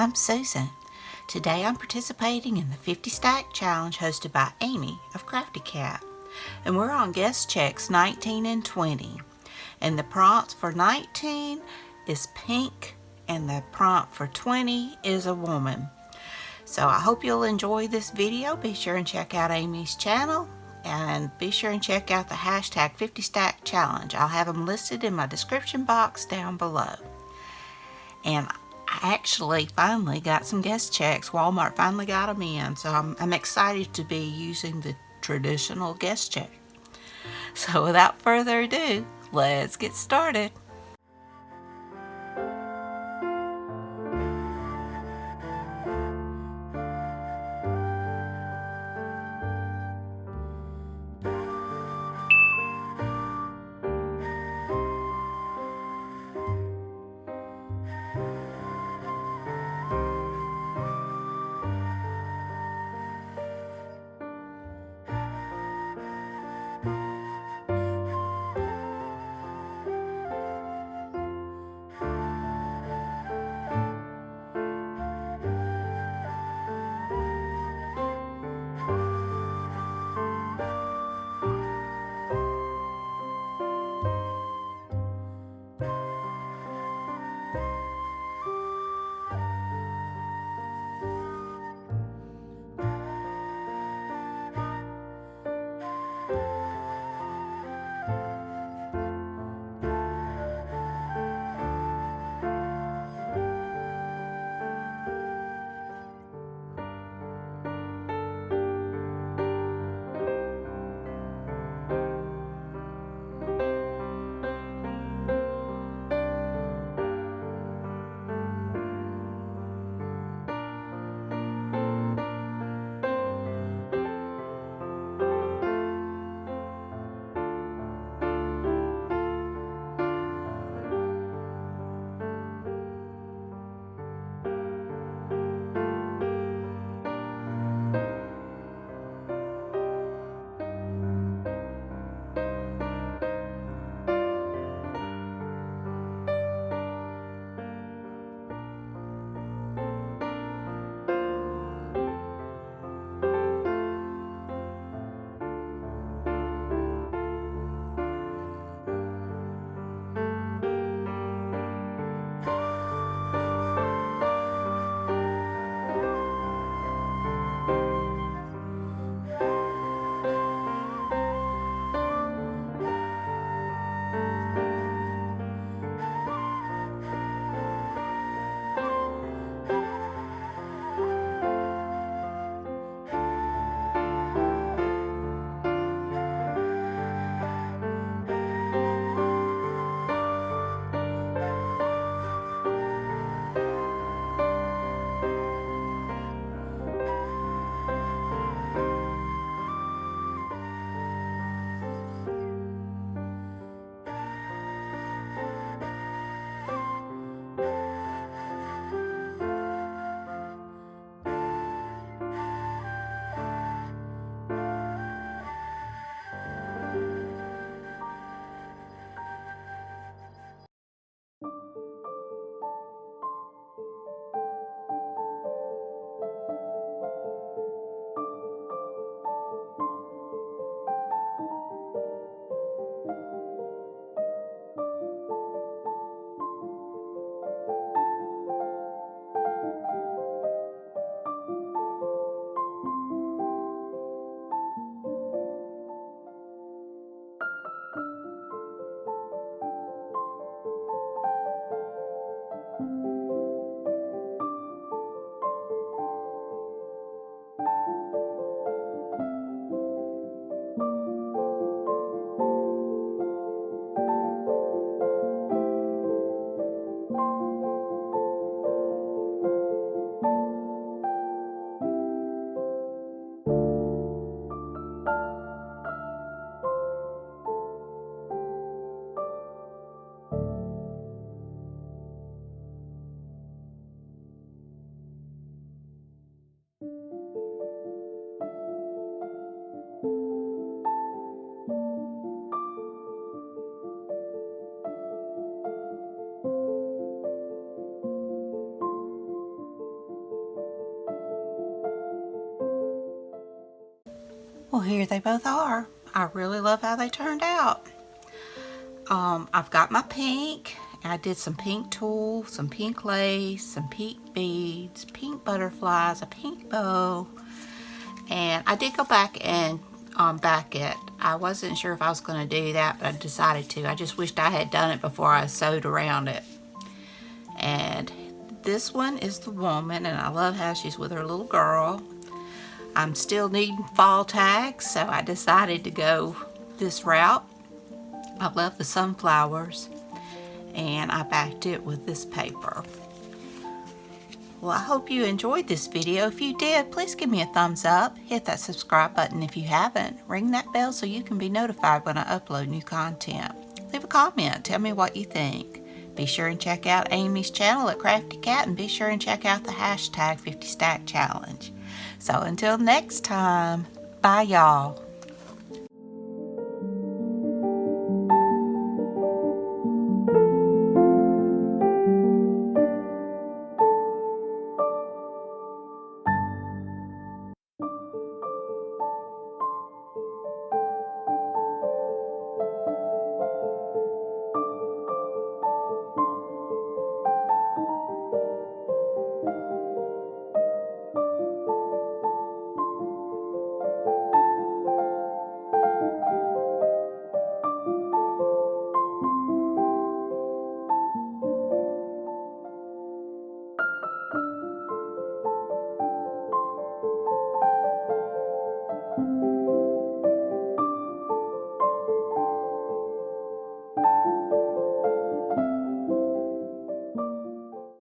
I'm Susan. Today I'm participating in the 50 Stack Challenge hosted by Amy of Crafty Cat. And we're on guest checks 19 and 20. And the prompt for 19 is pink and the prompt for 20 is a woman. So I hope you'll enjoy this video. Be sure and check out Amy's channel and be sure and check out the hashtag 50 Stack Challenge. I'll have them listed in my description box down below. And I actually finally got some guest checks. Walmart finally got them in, so I'm excited to be using the traditional guest check. So without further ado, let's get started. here they both are. I really love how they turned out. I've got my pink. I did some pink tulle, some pink lace, some pink beads, pink butterflies, a pink bow. And I did go back and back it. I wasn't sure if I was going to do that, but I decided to. I just wished I had done it before I sewed around it. And this one is the woman, and I love how she's with her little girl. I'm still needing fall tags, so I decided to go this route. I love the sunflowers, and I backed it with this paper. Well, I hope you enjoyed this video. If you did, please give me a thumbs up. Hit that subscribe button if you haven't. Ring that bell so you can be notified when I upload new content. Leave a comment. Tell me what you think. Be sure and check out Amy's channel at Crafty Cat, and be sure and check out the hashtag 50 Stack Challenge. So until next time, bye y'all.